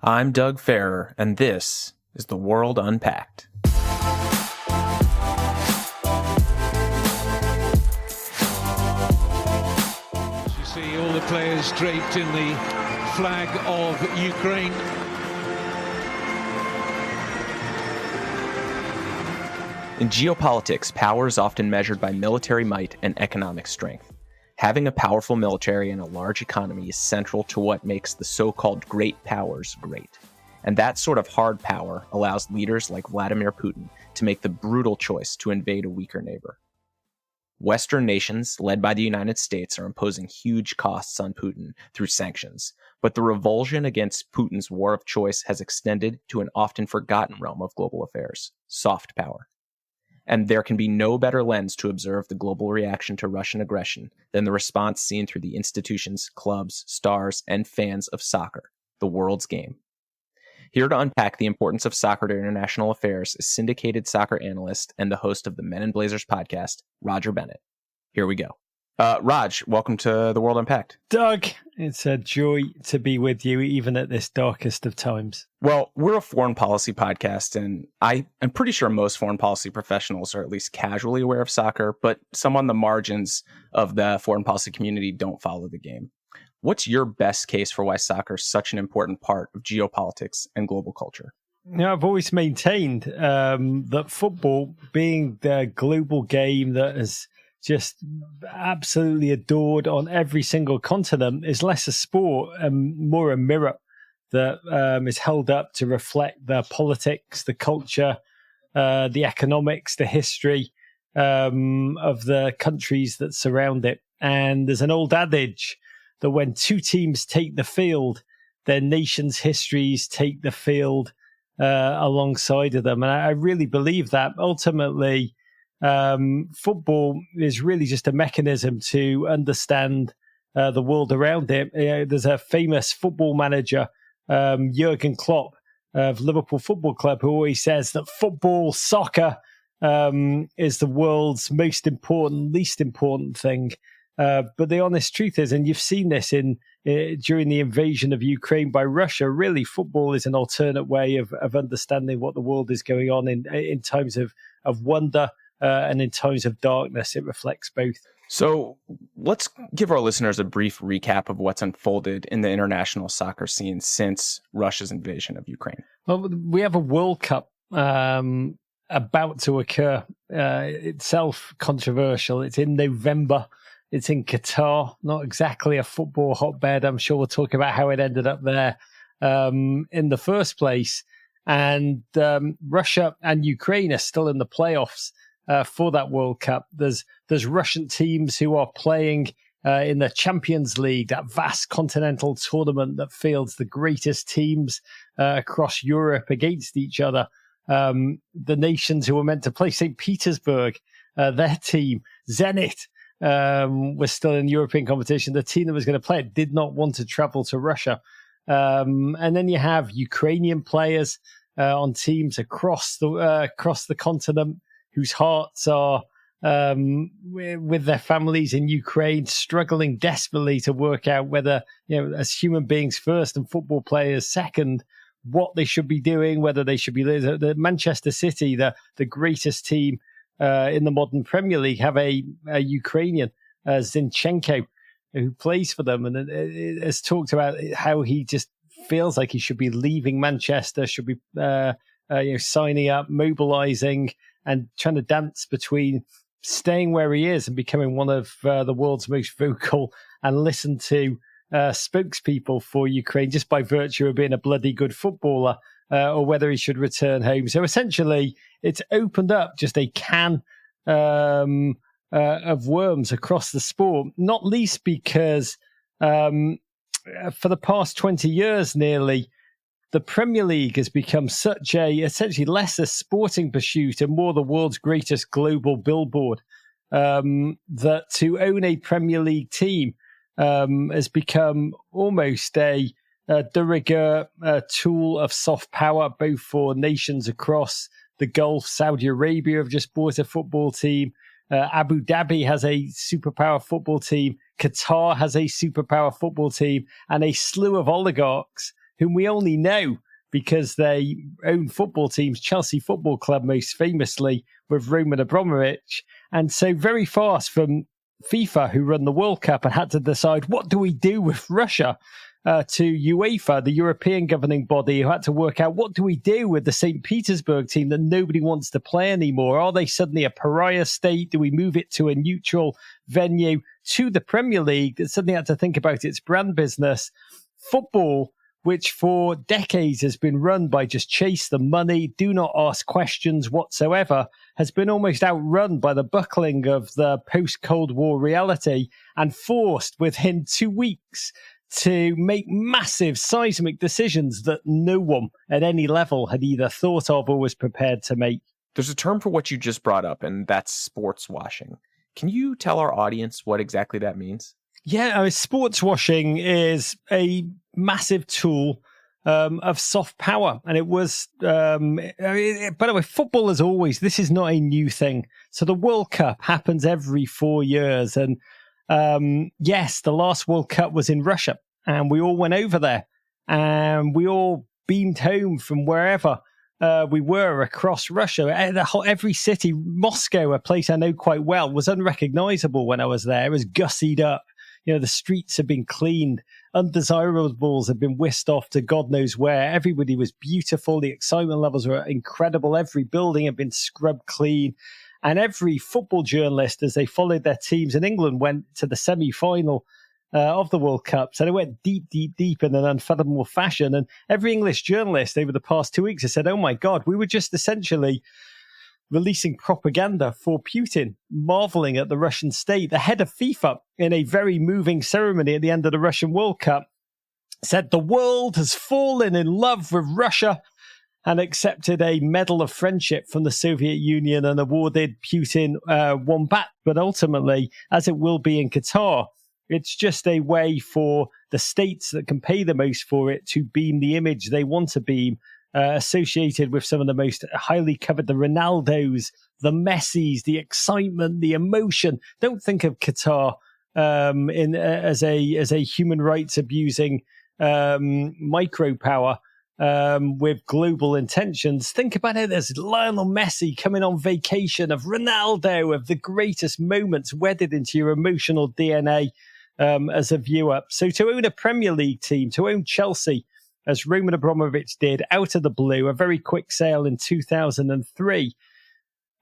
I'm Doug Farrer, and this is The World Unpacked. You see all the players draped in the flag of Ukraine. In geopolitics, power is often measured by military might and economic strength. Having a powerful military and a large economy is central to what makes the so-called great powers great. And that sort of hard power allows leaders like Vladimir Putin to make the brutal choice to invade a weaker neighbor. Western nations, led by the United States, are imposing huge costs on Putin through sanctions, but the revulsion against Putin's war of choice has extended to an often forgotten realm of global affairs: soft power. And there can be no better lens to observe the global reaction to Russian aggression than the response seen through the institutions, clubs, stars, and fans of soccer, the world's game. Here to unpack the importance of soccer to international affairs is syndicated soccer analyst and the host of the Men in Blazers podcast, Roger Bennett. Here we go. Raj, welcome to The World Unpacked. Doug, it's a joy to be with you, even at this darkest of times. Well, we're a foreign policy podcast, and I'm pretty sure most foreign policy professionals are at least casually aware of soccer, but some on the margins of the foreign policy community don't follow the game. What's your best case for why soccer is such an important part of geopolitics and global culture? I've always maintained that football, being the global game that is just absolutely adored on every single continent, is less a sport and more a mirror that is held up to reflect the politics, the culture, the economics, the history of the countries that surround it. And there's an old adage that when two teams take the field, their nation's histories take the field alongside of them. And I really believe that ultimately football is really just a mechanism to understand the world around it. There's a famous football manager, Jurgen Klopp of Liverpool Football Club, who always says that football, soccer, is the world's most important, least important thing. But the honest truth is, and you've seen this during the invasion of Ukraine by Russia, really football is an alternate way of understanding what the world is going on in times of wonder and in times of darkness. It reflects both. So let's give our listeners a brief recap of what's unfolded in the international soccer scene since Russia's invasion of Ukraine. Well, we have a World Cup about to occur, itself controversial. It's in November. It's in Qatar, not exactly a football hotbed. I'm sure we'll talk about how it ended up there in the first place. And Russia and Ukraine are still in the playoffs for that World Cup. There's Russian teams who are playing in the Champions League, that vast continental tournament that fields the greatest teams across Europe against each other. The nations who were meant to play, St. Petersburg, their team, Zenit, was still in European competition. The team that was going to play it did not want to travel to Russia. And then you have Ukrainian players on teams across the continent whose hearts are with their families in Ukraine, struggling desperately to work out whether, as human beings first and football players second, what they should be doing, whether they should be the Manchester City, the greatest team in the modern Premier League, have a Ukrainian, Zinchenko, who plays for them, and it has talked about how he just feels like he should be leaving Manchester, should be signing up, mobilizing, and trying to dance between staying where he is and becoming one of the world's most vocal and listened to spokespeople for Ukraine, just by virtue of being a bloody good footballer, or whether he should return home. So essentially, it's opened up just a can of worms across the sport, not least because for the past 20 years nearly, the Premier League has become such essentially less a sporting pursuit and more the world's greatest global billboard, that to own a Premier League team has become almost a de rigueur tool of soft power, both for nations across the Gulf. Saudi Arabia have just bought a football team. Abu Dhabi has a superpower football team. Qatar has a superpower football team, and a slew of oligarchs whom we only know because they own football teams, Chelsea Football Club most famously, with Roman Abramovich. And so very fast from FIFA, who run the World Cup, and had to decide, what do we do with Russia? To UEFA, the European governing body, who had to work out, what do we do with the St. Petersburg team that nobody wants to play anymore? Are they suddenly a pariah state? Do we move it to a neutral venue? To the Premier League, that suddenly had to think about its brand business. Football, which for decades has been run by just chase the money, do not ask questions whatsoever, has been almost outrun by the buckling of the post-Cold War reality and forced within 2 weeks to make massive seismic decisions that no one at any level had either thought of or was prepared to make. There's a term for what you just brought up, and that's sports washing. Can you tell our audience what exactly that means? Yeah, I mean, sports washing is a massive tool of soft power. And it was, by the way, football as always, this is not a new thing. So the World Cup happens every 4 years. And yes, the last World Cup was in Russia, and we all went over there, and we all beamed home from wherever we were across Russia. Every city, Moscow, a place I know quite well, was unrecognizable when I was there. It was gussied up. You know, the streets had been cleaned. Undesirables had been whisked off to God knows where. Everybody was beautiful. The excitement levels were incredible. Every building had been scrubbed clean. And every football journalist, as they followed their teams in England, went to the semi-final of the World Cup. So they went deep, deep, deep in an unfathomable fashion. And every English journalist over the past 2 weeks has said, oh my God, we were just essentially releasing propaganda for Putin, marveling at the Russian state. The head of FIFA, in a very moving ceremony at the end of the Russian World Cup, said the world has fallen in love with Russia, and accepted a medal of friendship from the Soviet Union and awarded Putin one back. But ultimately, as it will be in Qatar, it's just a way for the states that can pay the most for it to beam the image they want to beam, associated with some of the most highly covered, the Ronaldos, the Messis, the excitement, the emotion. Don't think of Qatar as a human rights abusing micropower with global intentions. Think about it as Lionel Messi coming on vacation, of Ronaldo, of the greatest moments wedded into your emotional DNA as a viewer. So to own a Premier League team, to own Chelsea, as Roman Abramovich did out of the blue, a very quick sale in 2003,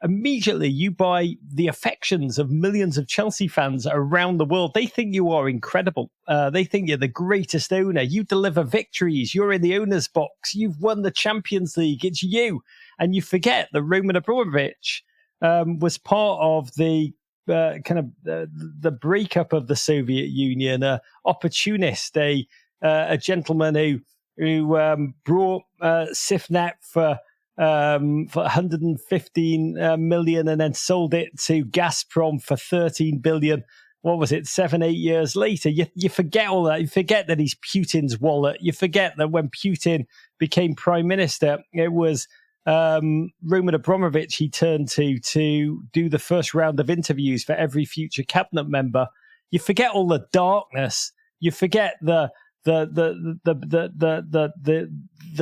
immediately you buy the affections of millions of Chelsea fans around the world. They think you are incredible. They think you're the greatest owner. You deliver victories. You're in the owner's box. You've won the Champions League. It's you. And you forget that Roman Abramovich was part of the the breakup of the Soviet Union, an opportunist, a gentleman who brought Sifnet for 115 million and then sold it to Gazprom for 13 billion. What was it, 7-8 years later? You forget all that. You forget that he's Putin's wallet. You forget that when Putin became prime minister, it was Roman Abramovich he turned to do the first round of interviews for every future cabinet member. You forget all the darkness. You forget the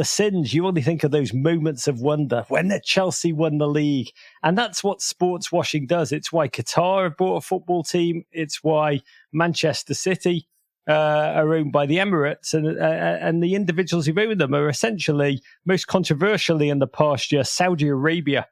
sins. You only think of those moments of wonder when the Chelsea won the league. And that's what sports washing does. It's why Qatar have bought a football team. It's why Manchester City are owned by the Emirates. And the individuals who've owned them are essentially, most controversially in the past year, Saudi Arabia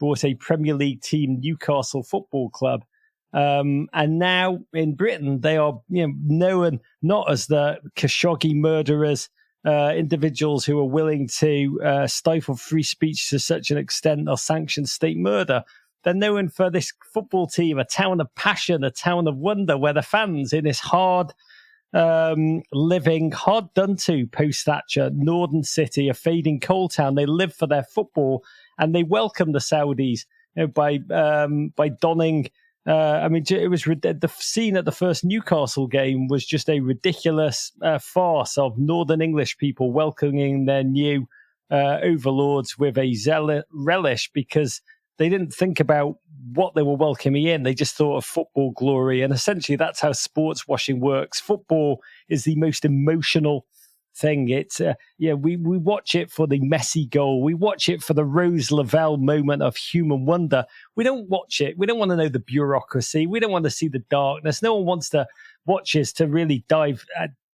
bought a Premier League team, Newcastle Football Club. And now in Britain, they are known not as the Khashoggi murderers, individuals who are willing to stifle free speech to such an extent they'll sanction state murder. They're known for this football team, a town of passion, a town of wonder, where the fans in this hard living, hard done to post-Thatcher northern city, a fading coal town, they live for their football and they welcome the Saudis by donning. It was the scene at the first Newcastle game was just a ridiculous farce of Northern English people welcoming their new overlords with a relish, because they didn't think about what they were welcoming in. They just thought of football glory. And essentially, that's how sports washing works. Football is the most emotional thing. It's we watch it for the Messi goal. We watch it for the Rose Lavelle moment of human wonder. We don't watch it. We don't want to know the bureaucracy. We don't want to see the darkness. No one wants to watch us to really dive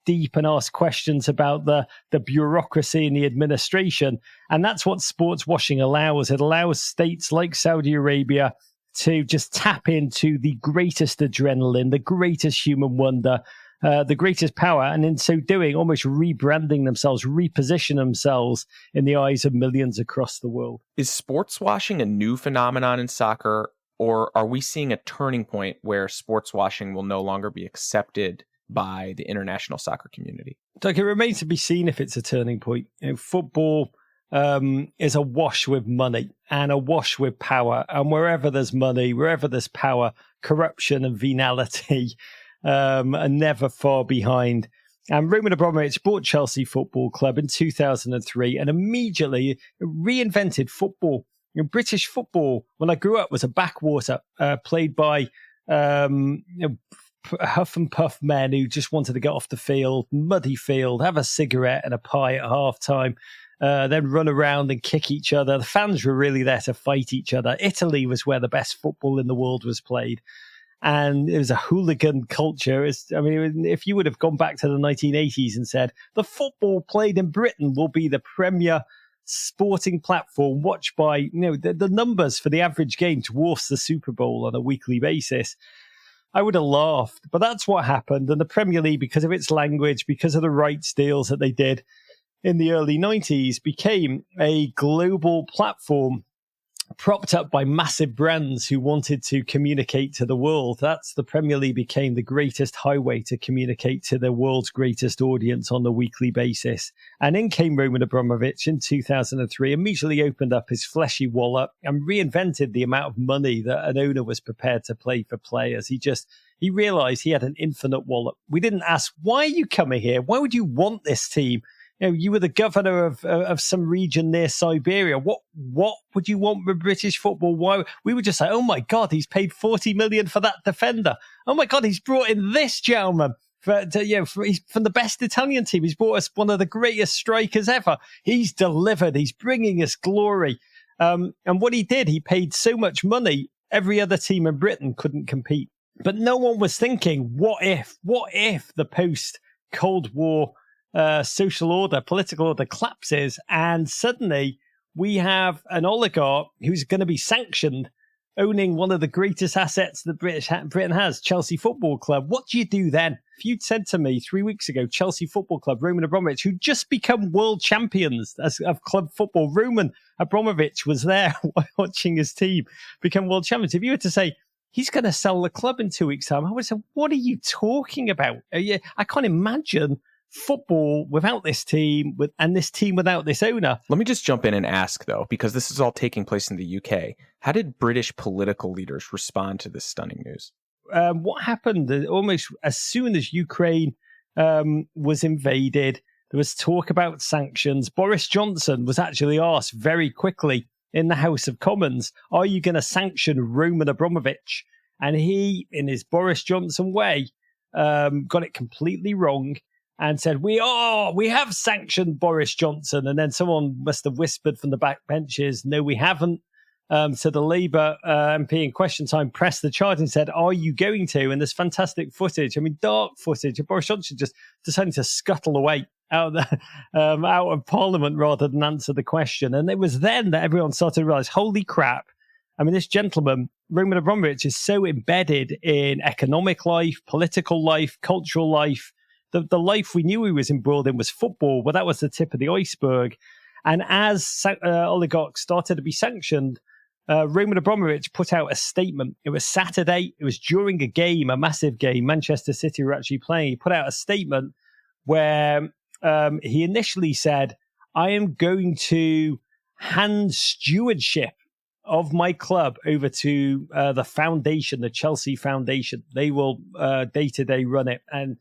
deep and ask questions about the bureaucracy and the administration. And that's what sports washing allows. It allows states like Saudi Arabia to just tap into the greatest adrenaline, the greatest human wonder, the greatest power, and in so doing, almost rebranding themselves, reposition themselves in the eyes of millions across the world. Is sports washing a new phenomenon in soccer, or are we seeing a turning point where sports washing will no longer be accepted by the international soccer community? Doug, it remains to be seen if it's a turning point. Football is awash with money and awash with power. And wherever there's money, wherever there's power, corruption and venality are never far behind. And Roman Abramovich bought Chelsea Football Club in 2003 and immediately reinvented football. British football, when I grew up, was a backwater played by huff and puff men who just wanted to get off the field, muddy field, have a cigarette and a pie at halftime. Then run around and kick each other. The fans were really there to fight each other. Italy was where the best football in the world was played. And it was a hooligan culture. If you would have gone back to the 1980s and said, the football played in Britain will be the premier sporting platform watched by, the numbers for the average game dwarfs the Super Bowl on a weekly basis, I would have laughed. But that's what happened. And the Premier League, because of its language, because of the rights deals that they did, in the early 90s, became a global platform propped up by massive brands who wanted to communicate to the world. That's the Premier League became the greatest highway to communicate to the world's greatest audience on a weekly basis. And in came Roman Abramovich in 2003, immediately opened up his fleshy wallet and reinvented the amount of money that an owner was prepared to pay for players. He realized he had an infinite wallet. We didn't ask, why are you coming here? Why would you want this team? You were the governor of some region near Siberia. What would you want with British football? Why? We would just say, oh my God, he's paid 40 million for that defender. Oh my God, he's brought in this gentleman from the best Italian team. He's brought us one of the greatest strikers ever. He's delivered. He's bringing us glory. And what he did, he paid so much money, every other team in Britain couldn't compete. But no one was thinking, what if the post-Cold War social order, political order collapses, and suddenly we have an oligarch who's going to be sanctioned, owning one of the greatest assets that Britain has, Chelsea Football Club. What do you do then? If you'd said to me 3 weeks ago, Chelsea Football Club, Roman Abramovich, who just become world champions of club football, Roman Abramovich was there watching his team become world champions. If you were to say, he's going to sell the club in 2 weeks' time, I would say, what are you talking about? I can't imagine football without this team and this team without this owner. Let me just jump in and ask, though, because this is all taking place in the UK. How did British political leaders respond to this stunning news? What happened almost as soon as Ukraine was invaded, there was talk about sanctions. Boris Johnson was actually asked very quickly in the House of Commons, are you going to sanction Roman Abramovich? And he, in his Boris Johnson way, got it completely wrong and said, we have sanctioned Boris Johnson. And then someone must have whispered from the back benches, no, we haven't. So the Labour MP in question time pressed the charge and said, are you going to? And there's fantastic footage, dark footage of Boris Johnson just deciding to scuttle away out of Parliament rather than answer the question. And it was then that everyone started to realise, holy crap, this gentleman, Roman Abramovich, is so embedded in economic life, political life, cultural life. The life we knew he was embroiled in was football, but that was the tip of the iceberg. And as oligarchs started to be sanctioned, Roman Abramovich put out a statement. It was Saturday. It was during a game, a massive game. Manchester City were actually playing. He put out a statement where he initially said, I am going to hand stewardship of my club over to the foundation, the Chelsea Foundation. They will day-to-day run it. And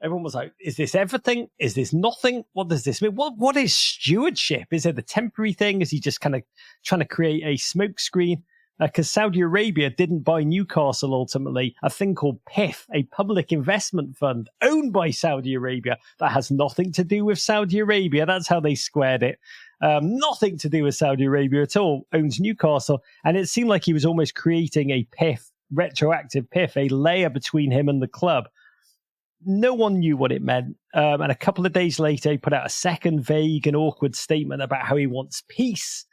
everyone was like, is this everything? Is this nothing? What does this mean? What is stewardship? Is it a temporary thing? Is he just kind of trying to create a smokescreen? because Saudi Arabia didn't buy Newcastle ultimately, a thing called PIF, a public investment fund owned by Saudi Arabia that has nothing to do with Saudi Arabia. That's how they squared it. Nothing to do with Saudi Arabia at all, owns Newcastle. And it seemed like he was almost creating a PIF, retroactive PIF, a layer between him and the club. No one knew what it meant. And a couple of days later, he put out a second vague and awkward statement about how he wants peace.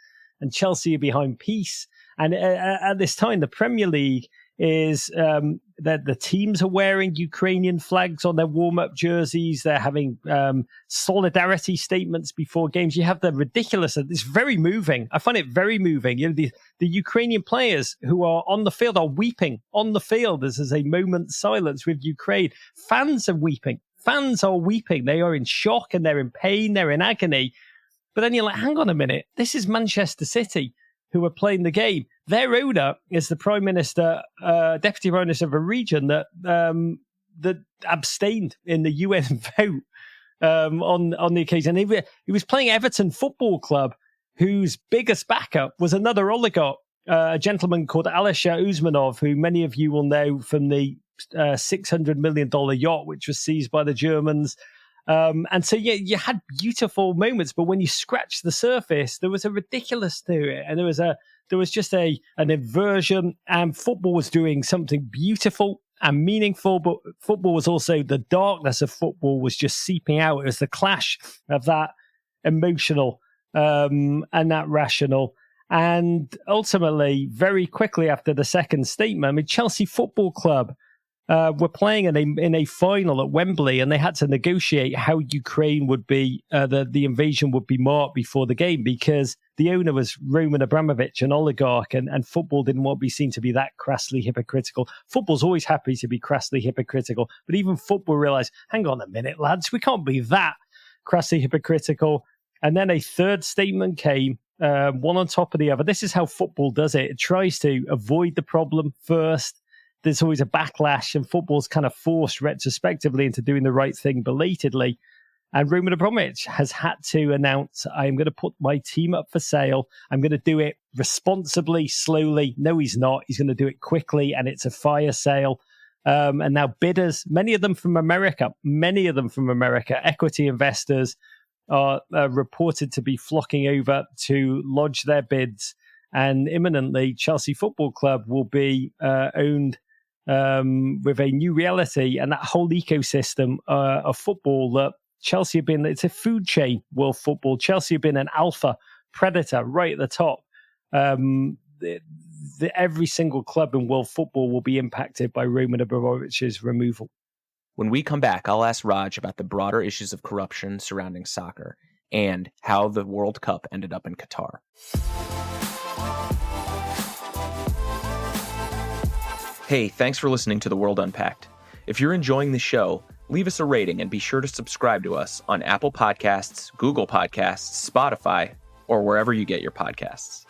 And Chelsea are behind peace. And at this time, the Premier League is that the teams are wearing Ukrainian flags on their warm-up jerseys. They're having solidarity statements before games. You have the ridiculous. It's very moving. I find it very moving. You know, the Ukrainian players who are on the field are weeping on the field. This is a moment's silence with Ukraine. Fans are weeping. Fans are weeping. They are in shock and they're in pain. They're in agony. But then you're like, hang on a minute. This is Manchester City who are playing the game. Their owner is the Prime Minister, Deputy Prime Minister of a region that abstained in the UN vote on the occasion. He was playing Everton Football Club, whose biggest backup was another oligarch, a gentleman called Alisher Usmanov, who many of you will know from the $600 million yacht, which was seized by the Germans. And so, yeah, you had beautiful moments, but when you scratched the surface, there was a ridiculous to it. And there was just an inversion, and football was doing something beautiful and meaningful, but football was also, the darkness of football was just seeping out. It was the clash of that emotional and that rational. And ultimately, very quickly after the second statement, I mean, Chelsea Football Club were playing in a final at Wembley, and they had to negotiate how Ukraine would be, the invasion would be marked before the game, because the owner was Roman Abramovich, an oligarch, and football didn't want to be seen to be that crassly hypocritical. Football's always happy to be crassly hypocritical, but even football realised, hang on a minute, lads, we can't be that crassly hypocritical. And then a third statement came, one on top of the other. This is how football does it. It tries to avoid the problem first. There's always a backlash, and football's kind of forced retrospectively into doing the right thing belatedly. And Roman Abramovich has had to announce, I'm going to put my team up for sale. I'm going to do it responsibly, slowly. No, he's not. He's going to do it quickly, and it's a fire sale. And now bidders, many of them from America, equity investors are reported to be flocking over to lodge their bids. And imminently, Chelsea Football Club will be owned with a new reality, and that whole ecosystem of football that Chelsea have been, it's a food chain, world football. Chelsea have been an alpha predator right at the top. Every single club in world football will be impacted by Roman Abramovich's removal. When we come back, I'll ask Raj about the broader issues of corruption surrounding soccer and how the World Cup ended up in Qatar. Hey, thanks for listening to The World Unpacked. If you're enjoying the show, leave us a rating and be sure to subscribe to us on Apple Podcasts, Google Podcasts, Spotify, or wherever you get your podcasts.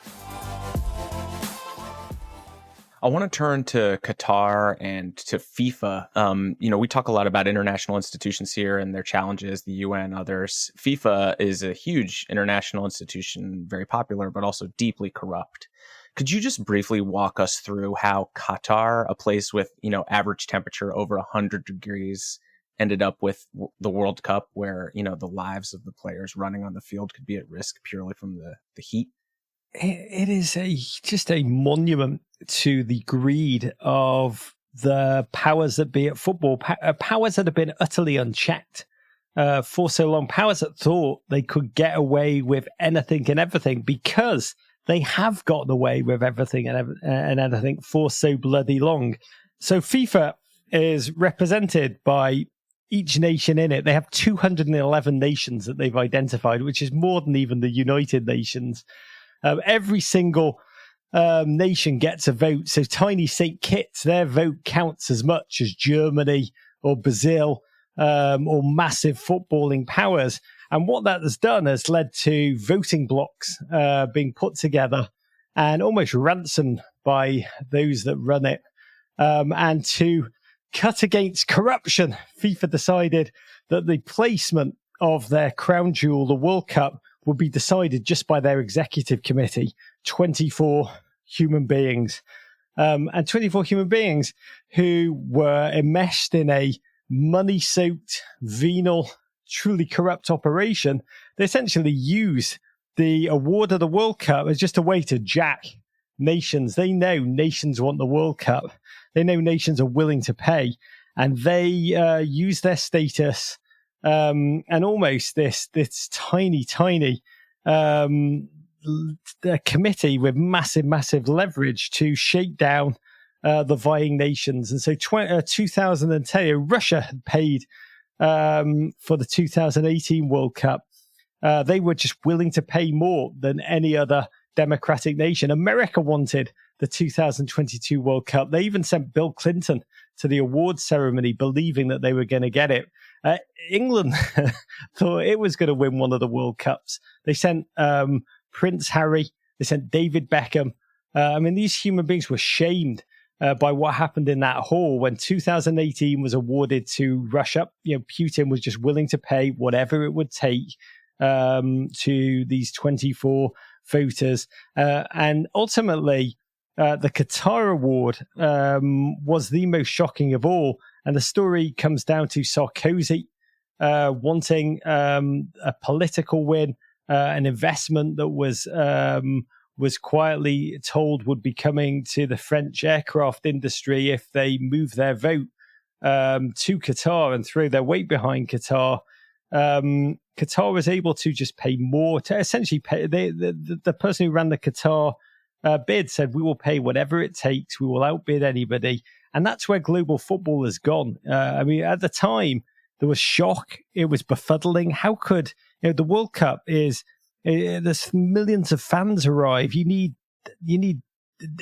I want to turn to Qatar and to FIFA. We talk a lot about international institutions here and their challenges, the UN, others. FIFA is a huge international institution, very popular, but also deeply corrupt. Could you just briefly walk us through how Qatar, a place with, average temperature over 100 degrees, ended up with the World Cup, where, the lives of the players running on the field could be at risk purely from the heat? It is just a monument to the greed of the powers that be at football, powers that have been utterly unchecked for so long, powers that thought they could get away with anything and everything because they have gotten away with everything and anything for so bloody long. So FIFA is represented by each nation in it. They have 211 nations that they've identified, which is more than even the United Nations. Every single nation gets a vote. So Tiny St. Kitts, their vote counts as much as Germany or Brazil or massive footballing powers. And what that has done has led to voting blocks being put together and almost ransomed by those that run it. And to cut against corruption, FIFA decided that the placement of their crown jewel, the World Cup, would be decided just by their executive committee. 24 human beings. And 24 human beings who were enmeshed in a money-soaked, venal, truly corrupt operation. They essentially use the award of the World Cup as just a way to jack nations. They know nations want the World Cup. They know nations are willing to pay. And they use their status and almost this tiny committee with massive leverage to shake down the vying nations. And so 2010, Russia had paid for the 2018 World Cup. They were just willing to pay more than any other democratic nation. America wanted the 2022 World Cup. They even sent Bill Clinton to the awards ceremony, believing that they were going to get it. England thought it was going to win one of the World Cups. They sent Prince Harry. They sent David Beckham. These human beings were shamed by what happened in that hall when 2018 was awarded to Russia. Putin was just willing to pay whatever it would take to these 24 voters. And ultimately, the Qatar award was the most shocking of all. And the story comes down to Sarkozy wanting a political win, an investment that was quietly told would be coming to the French aircraft industry if they move their vote to Qatar and throw their weight behind Qatar. Qatar was able to just pay more to essentially pay. The person who ran the Qatar bid said, "We will pay whatever it takes. We will outbid anybody." And that's where global football has gone. At the time, there was shock. It was befuddling. How could the World Cup is there's millions of fans arrive. You need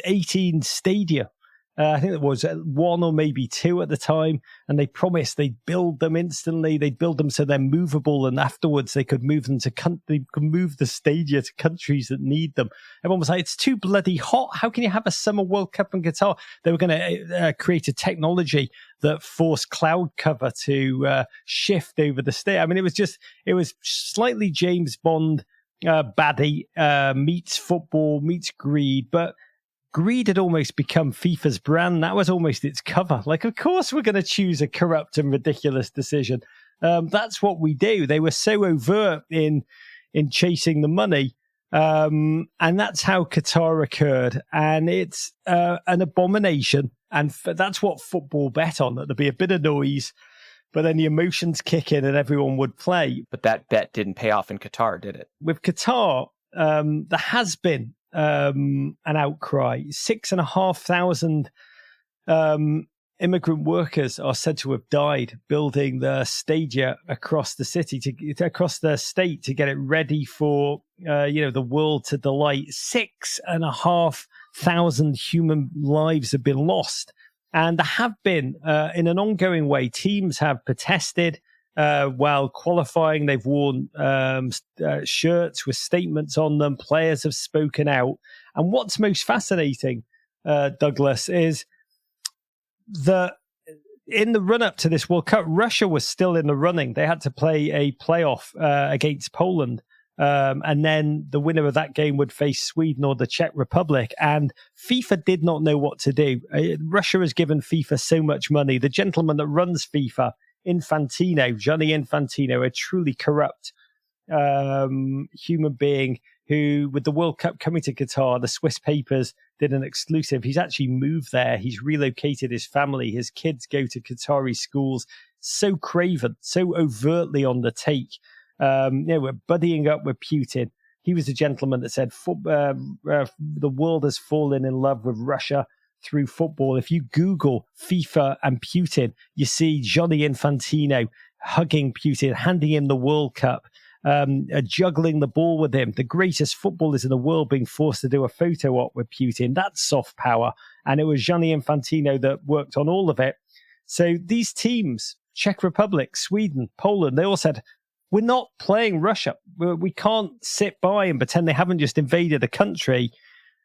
18 stadia. I think there was one or maybe two at the time, and they promised they'd build them instantly. They'd build them so they're movable, and afterwards they could move them they could move the stadia to countries that need them. Everyone was like, "It's too bloody hot. How can you have a summer World Cup in Qatar?" They were going to create a technology that forced cloud cover to shift over the state. It was slightly James Bond baddie meets football meets greed, but greed had almost become FIFA's brand. That was almost its cover. Like, of course, we're going to choose a corrupt and ridiculous decision. That's what we do. They were so overt in chasing the money. And that's how Qatar occurred. And it's an abomination. And that's what football bet on, that there'd be a bit of noise, but then the emotions kick in and everyone would play. But that bet didn't pay off in Qatar, did it? With Qatar, there has been an outcry. 6,500 immigrant workers are said to have died building the stadia across the across the state to get it ready for the world to delight. 6,500 human lives have been lost, and there have been in an ongoing way. Teams have protested. While qualifying, they've worn shirts with statements on them. Players have spoken out. And what's most fascinating, Douglas, is that in the run-up to this World Cup, Russia was still in the running. They had to play a playoff against Poland. And then the winner of that game would face Sweden or the Czech Republic. And FIFA did not know what to do. Russia has given FIFA so much money. The gentleman that runs FIFA, Infantino, Gianni Infantino, a truly corrupt human being who, with the World Cup coming to Qatar, the Swiss papers did an exclusive. He's actually moved there. He's relocated his family. His kids go to Qatari schools. So craven, so overtly on the take. We're buddying up with Putin. He was a gentleman that said the world has fallen in love with Russia through football. If you Google FIFA and Putin, you see Gianni Infantino hugging Putin, handing him the World Cup, juggling the ball with him. The greatest footballers in the world being forced to do a photo op with Putin. That's soft power. And it was Gianni Infantino that worked on all of it. So these teams, Czech Republic, Sweden, Poland, they all said, we're not playing Russia. We can't sit by and pretend they haven't just invaded a country.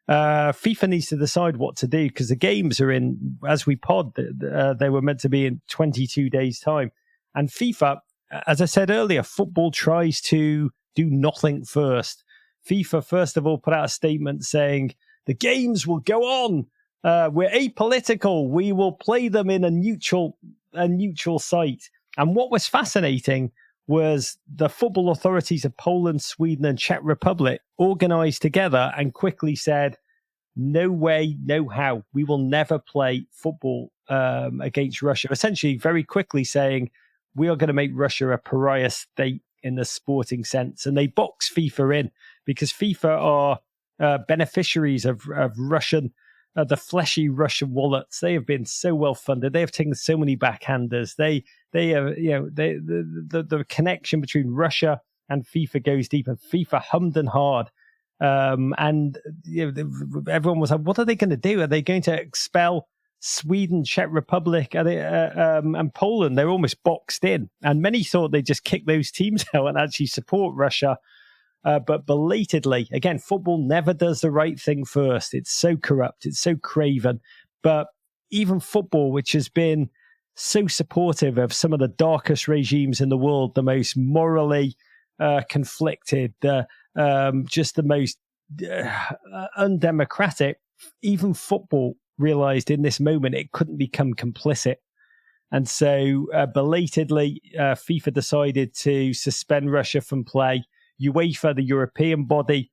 FIFA needs to decide what to do because the games are in, as we pod, they were meant to be in 22 days' time. And FIFA, as I said earlier, football tries to do nothing first. FIFA, first of all, put out a statement saying the games will go on. We're apolitical. We will play them in a neutral site. And what was fascinating was the football authorities of Poland, Sweden, and Czech Republic organized together and quickly said, no way, no how. We will never play football against Russia. Essentially, very quickly saying, we are going to make Russia a pariah state in the sporting sense. And they box FIFA in because FIFA are beneficiaries of Russian, the fleshy Russian wallets. They have been so well funded. They have taken so many backhanders. The connection between Russia and FIFA goes deep, and FIFA hummed and hard. And everyone was like, what are they going to do? Are they going to expel Sweden, Czech Republic, and Poland? They're almost boxed in. And many thought they'd just kick those teams out and actually support Russia. But belatedly, again, football never does the right thing first. It's so corrupt. It's so craven. But even football, which has been so supportive of some of the darkest regimes in the world, the most morally conflicted, just the most undemocratic, even football realized in this moment it couldn't become complicit. And so belatedly, FIFA decided to suspend Russia from play. UEFA, the European body,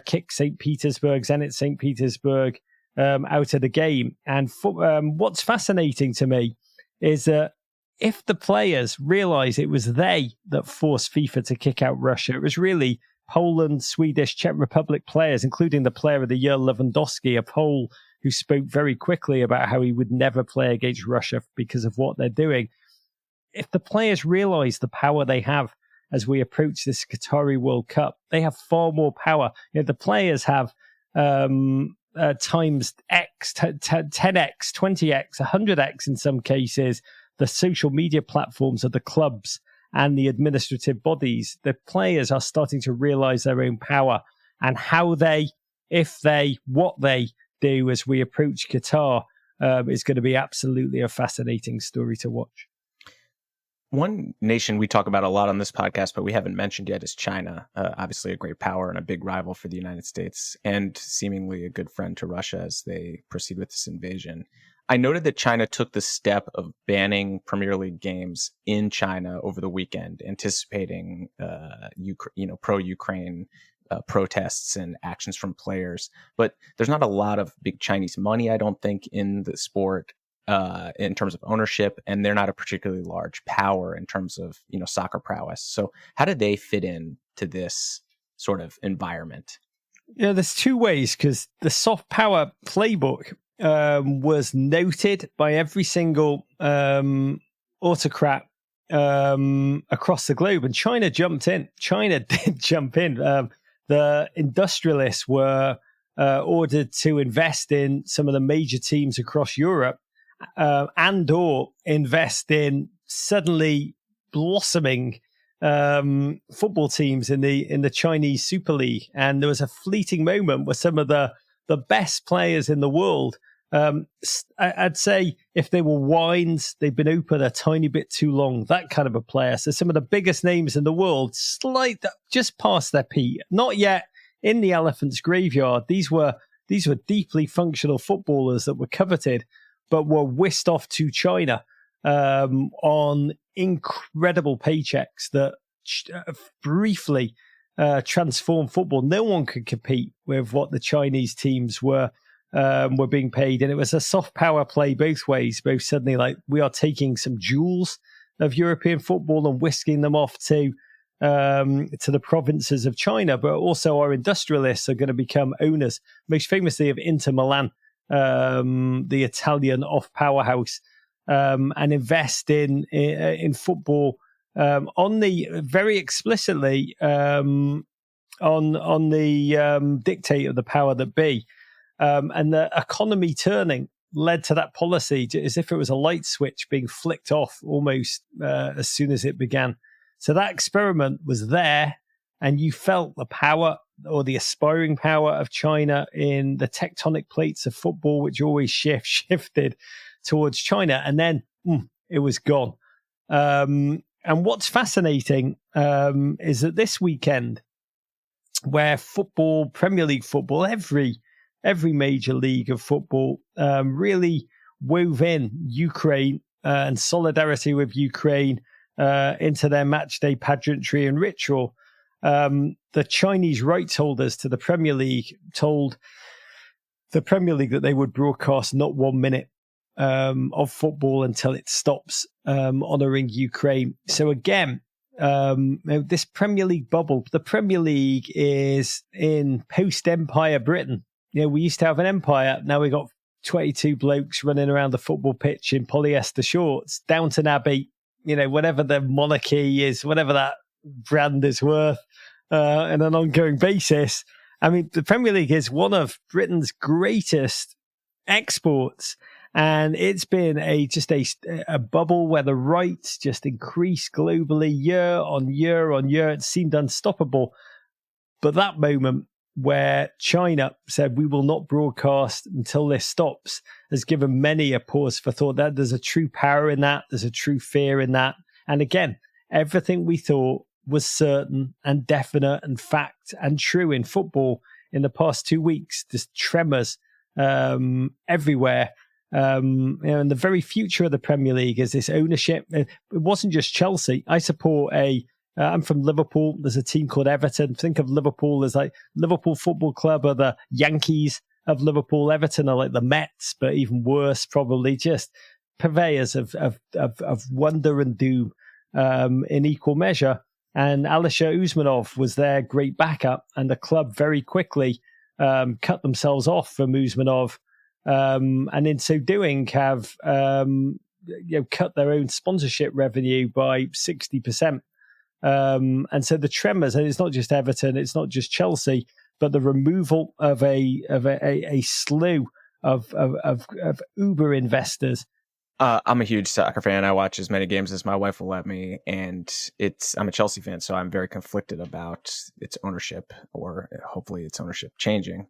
kicked Zenit St. Petersburg out of the game. And what's fascinating to me is that if the players realize it was they that forced FIFA to kick out Russia, it was really Poland, Swedish, Czech Republic players, including the player of the year, Lewandowski, a Pole who spoke very quickly about how he would never play against Russia because of what they're doing. If the players realize the power they have as we approach this Qatari World Cup, they have far more power. The players have times X, 10X, 20X, 100X in some cases, the social media platforms of the clubs and the administrative bodies. The players are starting to realize their own power and how they, if they, what they do as we approach Qatar is going to be absolutely a fascinating story to watch. One nation we talk about a lot on this podcast, but we haven't mentioned yet, is China. Obviously a great power and a big rival for the United States, and seemingly a good friend to Russia as they proceed with this invasion. I noted that China took the step of banning Premier League games in China over the weekend, anticipating pro-Ukraine protests and actions from players. But there's not a lot of big Chinese money, I don't think, in the sport. In terms of ownership, and they're not a particularly large power in terms of soccer prowess. So how did they fit in to this sort of environment? Yeah, there's two ways, because the soft power playbook was noted by every single autocrat across the globe, and China jumped in. China did jump in. The industrialists were ordered to invest in some of the major teams across Europe, and or invest in suddenly blossoming football teams in the Chinese Super League. And there was a fleeting moment where some of the best players in the world, I'd say if they were wines, they've been open a tiny bit too long, that kind of a player. So some of the biggest names in the world, just past their peak, not yet in the elephant's graveyard. These were deeply functional footballers that were coveted, but were whisked off to China on incredible paychecks that briefly transformed football. No one could compete with what the Chinese teams were being paid, and it was a soft power play both ways. Both suddenly, like, we are taking some jewels of European football and whisking them off to the provinces of China, but also our industrialists are going to become owners, most famously of Inter Milan, the Italian off powerhouse, and invest in football on the very explicitly on the dictate of the power that be, and the economy turning led to that policy as if it was a light switch being flicked off almost as soon as it began. So that experiment was there, and you felt the power or the aspiring power of China in the tectonic plates of football, which always shifted towards China, and then it was gone. And what's fascinating is that this weekend, where football, Premier League football, every every major league of football really wove in Ukraine and solidarity with Ukraine into their match day pageantry and ritual. The Chinese rights holders to the Premier League told the Premier League that they would broadcast not 1 minute of football until it stops honouring Ukraine. So again, this Premier League bubble, the Premier League is in post-Empire Britain. We used to have an empire. Now we got 22 blokes running around the football pitch in polyester shorts. Downton Abbey, whatever the monarchy is, whatever that brand is worth on an ongoing basis. I mean, the Premier League is one of Britain's greatest exports. And it's been a bubble where the rights just increase globally year on year on year. It seemed unstoppable. But that moment where China said, we will not broadcast until this stops, has given many a pause for thought. That there's a true power in that. There's a true fear in that. And again, everything we thought was certain and definite and fact and true in football in the past 2 weeks. There's tremors everywhere. And the very future of the Premier League is this ownership. It wasn't just Chelsea. I support I'm from Liverpool. There's a team called Everton. Think of Liverpool as like Liverpool Football Club are the Yankees of Liverpool. Everton are like the Mets, but even worse, probably just purveyors of wonder and doom in equal measure. And Alisher Usmanov was their great backup, and the club very quickly cut themselves off from Usmanov. And in so doing have cut their own sponsorship revenue by 60%. And so the tremors, and it's not just Everton, it's not just Chelsea, but the removal of a slew of uber investors. I'm a huge soccer fan. I watch as many games as my wife will let me, and I'm a Chelsea fan, so I'm very conflicted about its ownership, or hopefully its ownership changing.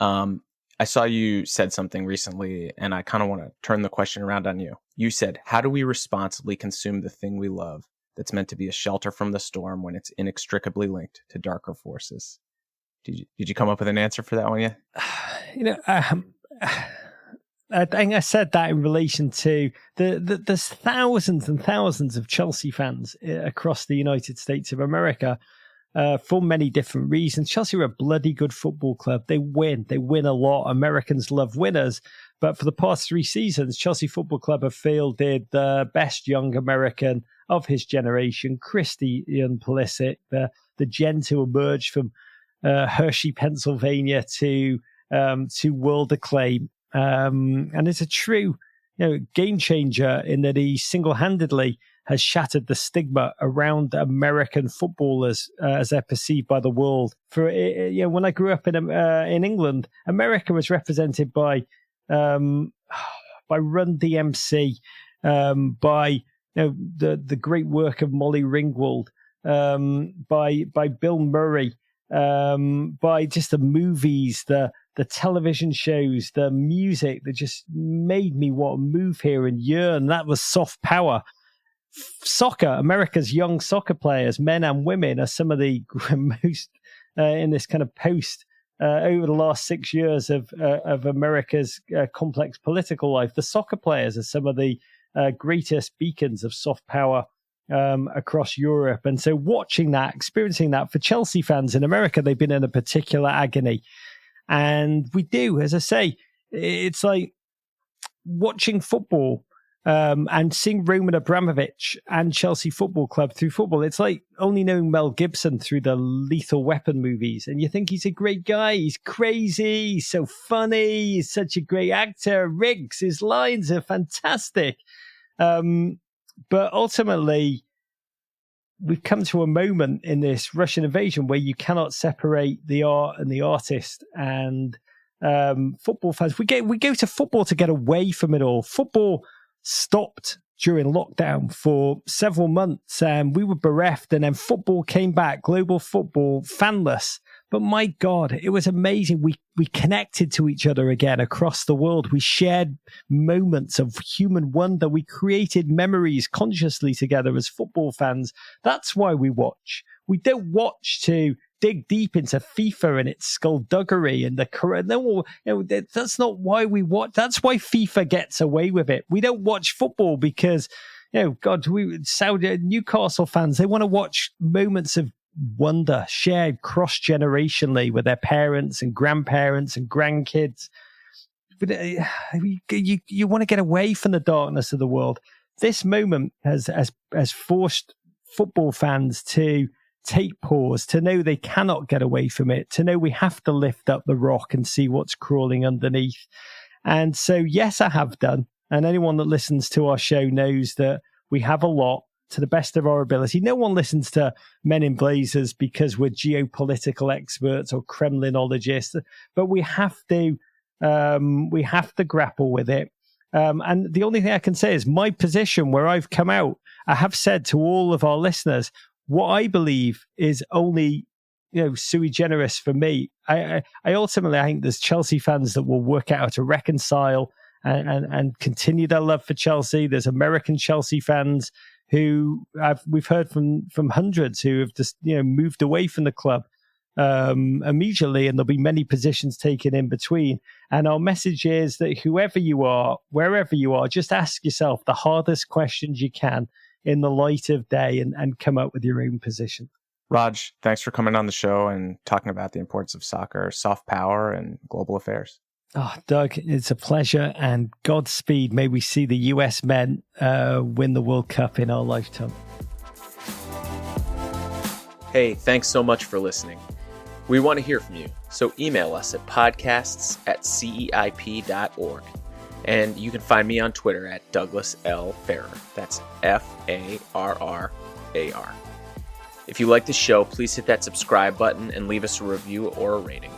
I saw you said something recently, and I kind of want to turn the question around on you. You said, how do we responsibly consume the thing we love that's meant to be a shelter from the storm when it's inextricably linked to darker forces? Did you come up with an answer for that one yet? I think I said that in relation to there's thousands and thousands of Chelsea fans across the United States of America for many different reasons. Chelsea are a bloody good football club. They win a lot. Americans love winners. But for the past 3 seasons, Chelsea Football Club have fielded the best young American of his generation, Christian Pulisic, the gent who emerged from Hershey, Pennsylvania to world acclaim. And it's a true game changer in that he single-handedly has shattered the stigma around American footballers as they're perceived by the world. When I grew up in England, America was represented by Run DMC, by the great work of Molly Ringwald, by Bill Murray, by just the movies, the television shows, the music that just made me want to move here and yearn. That was soft power. Soccer, America's young soccer players, men and women, are some of the most in this kind of post over the last 6 years of America's complex political life. The soccer players are some of the greatest beacons of soft power across Europe. And so watching that, experiencing that, for Chelsea fans in America, they've been in a particular agony. And we do, as I say, it's like watching football and seeing Roman Abramovich and Chelsea Football Club through football. It's like only knowing Mel Gibson through the Lethal Weapon movies. And you think he's a great guy. He's crazy. He's so funny. He's such a great actor. Riggs, his lines are fantastic. But ultimately, we've come to a moment in this Russian invasion where you cannot separate the art and the artist. And football fans, we go to football to get away from it all. Football stopped during lockdown for several months, and we were bereft, and then football came back, global football, fanless. But my God, it was amazing. We connected to each other again across the world. We shared moments of human wonder. We created memories consciously together as football fans. That's why we watch. We don't watch to dig deep into FIFA and its skullduggery and that's not why we watch. That's why FIFA gets away with it. We don't watch football because, Newcastle fans, they want to watch moments of wonder shared cross-generationally with their parents and grandparents and grandkids. But you want to get away from the darkness of the world. This moment has forced football fans to take pause, to know they cannot get away from it, to know we have to lift up the rock and see what's crawling underneath. And so, yes, I have done. And anyone that listens to our show knows that we have a lot to the best of our ability. No one listens to Men in Blazers because we're geopolitical experts or Kremlinologists, but we have to grapple with it. And the only thing I can say is my position where I've come out, I have said to all of our listeners, what I believe is only, sui generis for me. I ultimately, I think there's Chelsea fans that will work out how to reconcile and continue their love for Chelsea. There's American Chelsea fans who we've heard from hundreds who have just, moved away from the club immediately, and there'll be many positions taken in between. And our message is that whoever you are, wherever you are, just ask yourself the hardest questions you can in the light of day and come up with your own position. Raj, thanks for coming on the show and talking about the importance of soccer, soft power, and global affairs. Oh, Doug, it's a pleasure, and Godspeed. May we see the US men win the World Cup in our lifetime. Hey, thanks so much for listening. We want to hear from you, so email us at podcasts@ceip.org. And you can find me on Twitter at Douglas L. Farrer. That's Farrar. If you like the show, please hit that subscribe button and leave us a review or a rating.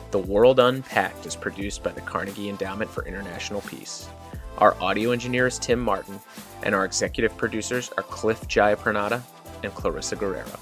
The World Unpacked is produced by the Carnegie Endowment for International Peace. Our audio engineer is Tim Martin, and our executive producers are Cliff Jayapranada and Clarissa Guerrero.